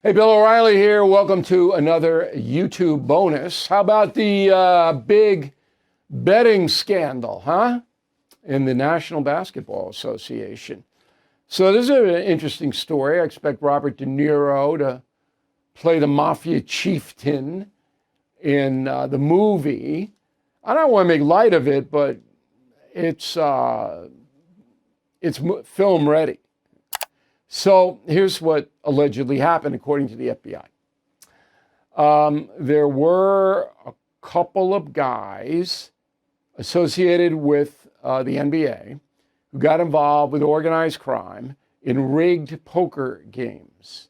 Hey, Bill O'Reilly here. Welcome to another YouTube bonus. How about the big betting scandal, in the National Basketball Association? So this is an interesting story. I expect Robert De Niro to play the mafia chieftain in the movie. I don't want to make light of it, but it's film ready. So here's what allegedly happened, according to the FBI. There were a couple of guys associated with the NBA who got involved with organized crime in rigged poker games.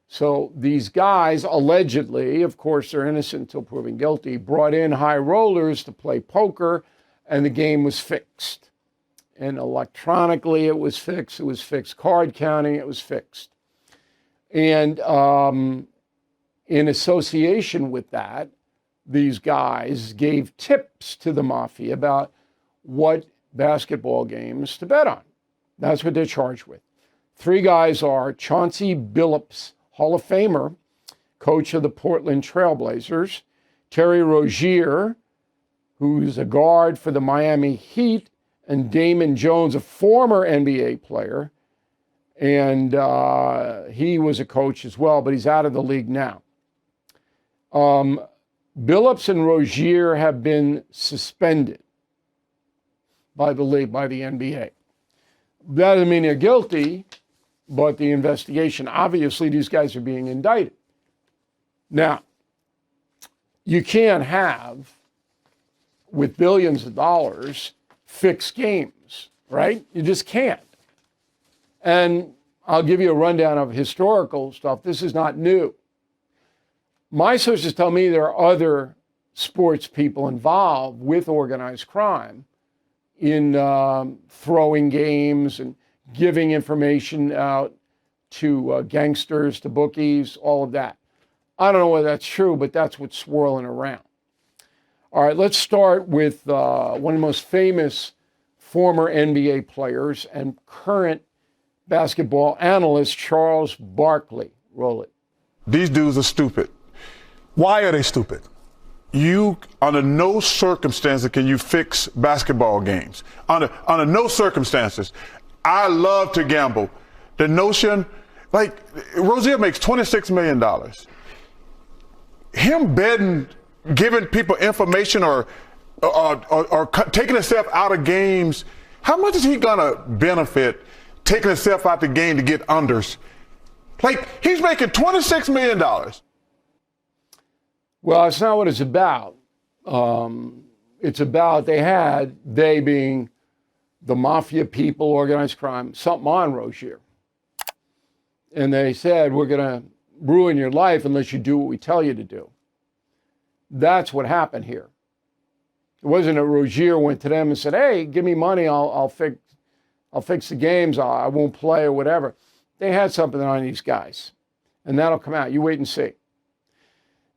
So these guys allegedly, of course they're innocent until proven guilty, brought in high rollers to play poker, and the game was fixed. And electronically, it was fixed. It was fixed. Card counting, it was fixed. And in association with that, these guys gave tips to the mafia about what basketball games to bet on. That's what they're charged with. Three guys are Chauncey, Billups, Hall of Famer, coach of the Portland Trailblazers, Terry Rozier, who's a guard for the Miami Heat, and Damon Jones, a former NBA player, and he was a coach as well, but he's out of the league now. Billups and Rozier have been suspended by the league, by the NBA. That doesn't mean they're guilty, but the investigation, obviously these guys are being indicted. Now, you can't have, with billions of dollars, fixed games, right? You just can't. And I'll give you a rundown of historical stuff. This is not new. My sources tell me there are other sports people involved with organized crime in throwing games and giving information out to gangsters, to bookies, all of that. I don't know whether that's true, but that's what's swirling around. All right, let's start with one of the most famous former NBA players and current basketball analyst, Charles Barkley. Roll it. These dudes are stupid. Why are they stupid? Under no circumstances can you fix basketball games. Under no circumstances. I love to gamble. The notion, like, Rozier makes $26 million. Him betting, giving people information or taking himself out of games, how much is he gonna benefit taking himself out the game to get unders? Like, he's making $26 million. Well, it's not what it's about. It's about they being the mafia people, organized crime, something on Rozier. And they said, we're gonna ruin your life unless you do what we tell you to do. That's what happened here. It wasn't that Rozier went to them and said, hey, give me money, I'll fix the games, I won't play or whatever. They had something on these guys, and that'll come out. You wait and see.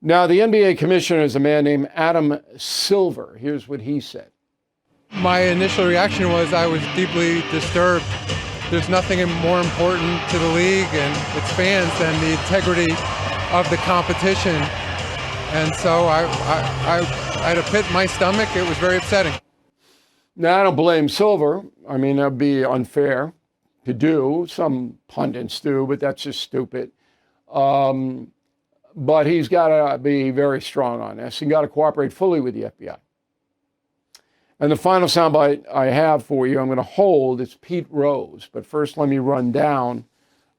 Now, the NBA commissioner is a man named Adam Silver. Here's what he said. My initial reaction was I was deeply disturbed. There's nothing more important to the league and its fans than the integrity of the competition. And so I had a pit in my stomach. It was very upsetting. Now, I don't blame Silver. I mean, that'd be unfair to do. Some pundits do, but that's just stupid. But he's got to be very strong on this. He's got to cooperate fully with the FBI. And the final soundbite I have for you, I'm going to hold, it's Pete Rose. But first, let me run down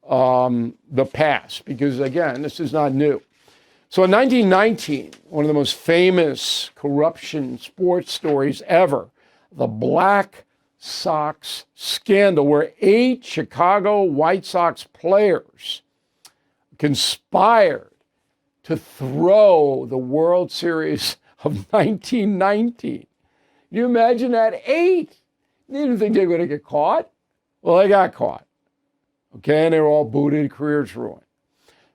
the past, because, again, this is not new. So in 1919, one of the most famous corruption sports stories ever, the Black Sox scandal, where 8 Chicago White Sox players conspired to throw the World Series of 1919. Can you imagine that? 8. You didn't think they were going to get caught? Well, they got caught. Okay, and they were all booted, careers ruined.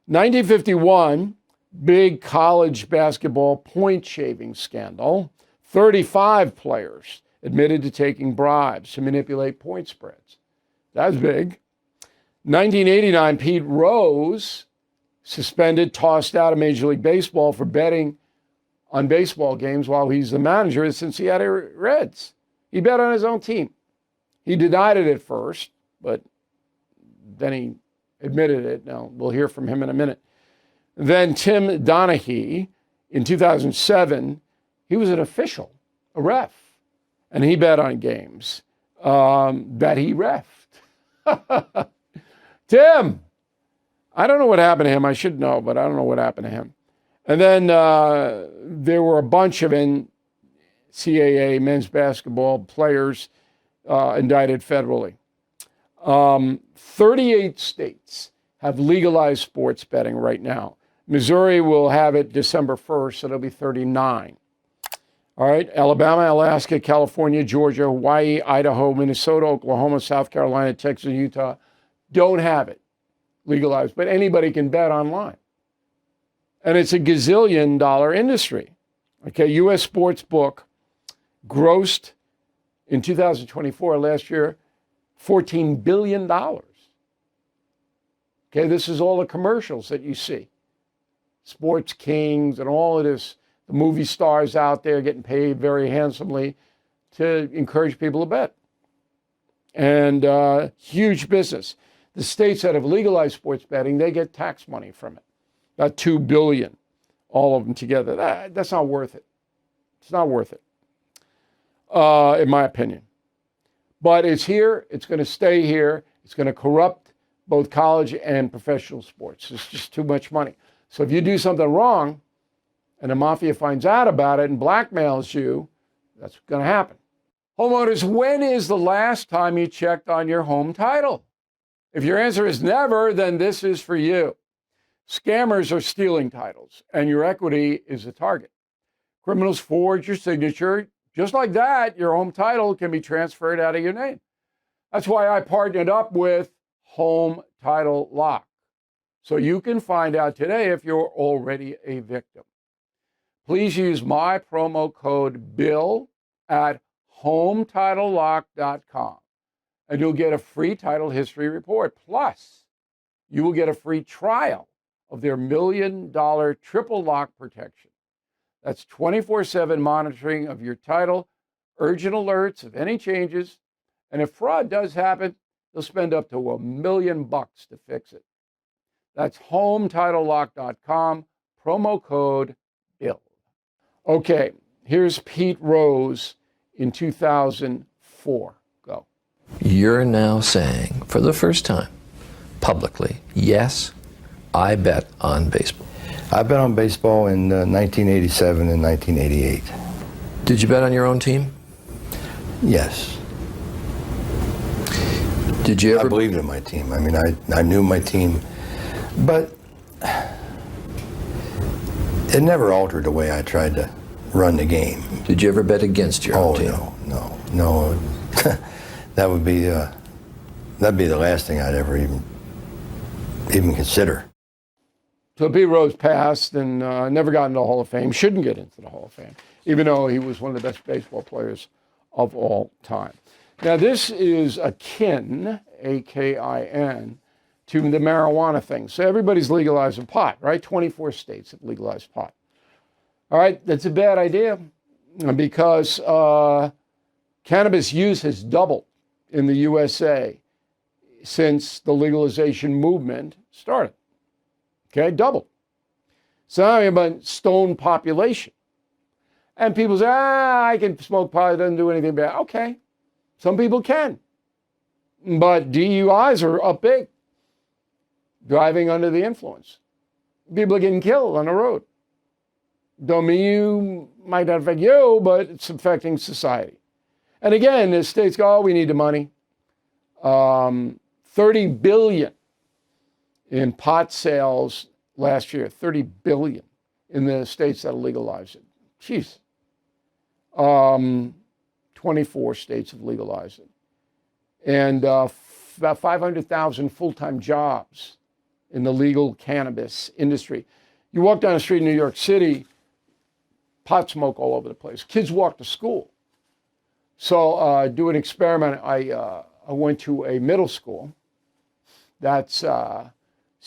1951, big college basketball point shaving scandal. 35 players admitted to taking bribes to manipulate point spreads. That's big. 1989, Pete Rose suspended, tossed out of Major League Baseball for betting on baseball games while he's the manager of the Cincinnati Reds. He bet on his own team. He denied it at first, but then he admitted it. Now, we'll hear from him in a minute. Then Tim Donaghy, in 2007, he was an official, a ref, and he bet on games that he refed. Tim, I don't know what happened to him. I should know, but I don't know what happened to him. And then there were a bunch of NCAA men's basketball players indicted federally. 38 states have legalized sports betting right now. Missouri will have it December 1st, so it'll be 39. All right, Alabama, Alaska, California, Georgia, Hawaii, Idaho, Minnesota, Oklahoma, South Carolina, Texas, Utah don't have it legalized, but anybody can bet online. And it's a gazillion dollar industry. Okay, U.S. sports book grossed in 2024, last year, $14 billion. Okay, this is all the commercials that you see. Sports Kings and all of this, the movie stars out there getting paid very handsomely to encourage people to bet. And huge business. The states that have legalized sports betting, they get tax money from it. About $2 billion, all of them together. That's not worth it. It's not worth it, in my opinion. But it's here. It's going to stay here. It's going to corrupt both college and professional sports. It's just too much money. So if you do something wrong and the mafia finds out about it and blackmails you, that's going to happen. Homeowners, when is the last time you checked on your home title? If your answer is never, then this is for you. Scammers are stealing titles, and your equity is a target. Criminals forge your signature. Just like that, your home title can be transferred out of your name. That's why I partnered up with Home Title Lock, so you can find out today if you're already a victim. Please use my promo code BILL at HometitleLock.com, and you'll get a free title history report. Plus, you will get a free trial of their $1 million triple lock protection. That's 24/7 monitoring of your title, urgent alerts of any changes, and if fraud does happen, they'll spend up to $1 million to fix it. That's HometitleLock.com, promo code BILL. Okay, here's Pete Rose in 2004. Go. You're now saying, for the first time, publicly, yes, I bet on baseball. I bet on baseball in 1987 and 1988. Did you bet on your own team? Yes. Did you ever? I believed in my team. I mean, I knew my team, but it never altered the way I tried to run the game. Did you ever bet against your own team? No. That would be that'd be the last thing I'd ever even consider. So Pete Rose passed and never got into the Hall of Fame. Shouldn't get into the Hall of Fame, even though he was one of the best baseball players of all time. Now, this is akin, A-K-I-N, to the marijuana thing. So everybody's legalizing pot, right? 24 states have legalized pot. All right, that's a bad idea because cannabis use has doubled in the USA since the legalization movement started. Okay, doubled. So now we have a stone population. And people say, I can smoke pot, it doesn't do anything bad. Okay, some people can. But DUIs are up big. Driving under the influence. People are getting killed on the road. Don't mean you might not affect you, but it's affecting society. And again, the states go, we need the money. $30 billion in pot sales last year, $30 billion in the states that legalized it. Jeez. 24 states have legalized it. And about 500,000 full-time jobs in the legal cannabis industry. You walk down the street in New York City, pot smoke all over the place. Kids walk to school. So do an experiment. I went to a middle school that's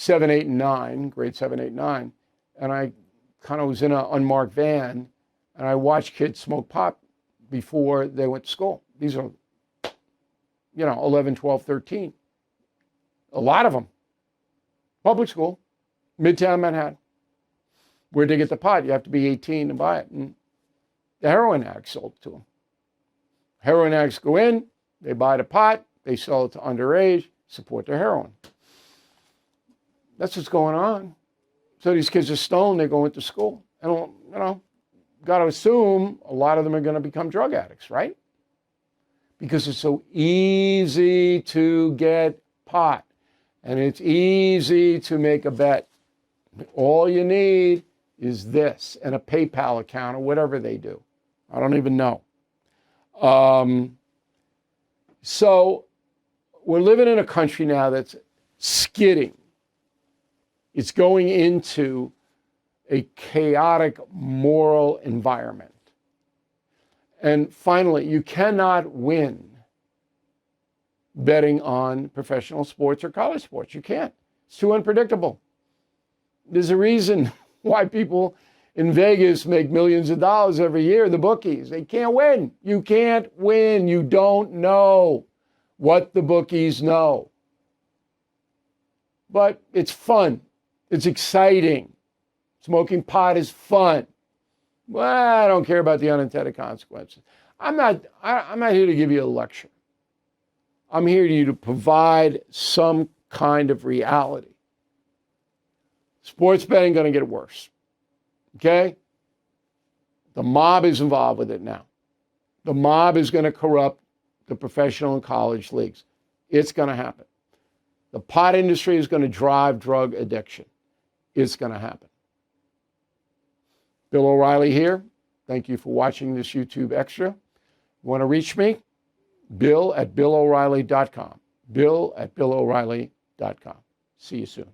7, 8, and 9, grade 7, 8, 9, and I kind of was in an unmarked van, and I watched kids smoke pot before they went to school. These are, 11, 12, 13. A lot of them. Public school, Midtown Manhattan. Where'd they get the pot? You have to be 18 to buy it. And the heroin addicts sold it to them. Heroin addicts go in, they buy the pot, they sell it to underage, support their heroin. That's what's going on. So these kids are stoned, they're going to school. And, got to assume a lot of them are going to become drug addicts, right? Because it's so easy to get pot. And it's easy to make a bet. All you need is this and a PayPal account or whatever they do. I don't even know. So we're living in a country now that's skidding. It's going into a chaotic moral environment. And finally, you cannot win betting on professional sports or college sports. You can't. It's too unpredictable. There's a reason why people in Vegas make millions of dollars every year, the bookies. They can't win. You can't win. You don't know what the bookies know. But it's fun. It's exciting. Smoking pot is fun. Well, I don't care about the unintended consequences. I'm not here to give you a lecture. I'm here to provide some kind of reality. Sports betting going to get worse. Okay? The mob is involved with it now. The mob is going to corrupt the professional and college leagues. It's going to happen. The pot industry is going to drive drug addiction. It's going to happen. Bill O'Reilly here. Thank you for watching this YouTube Extra. You want to reach me? Bill@BillO'Reilly.com. Bill@BillO'Reilly.com. See you soon.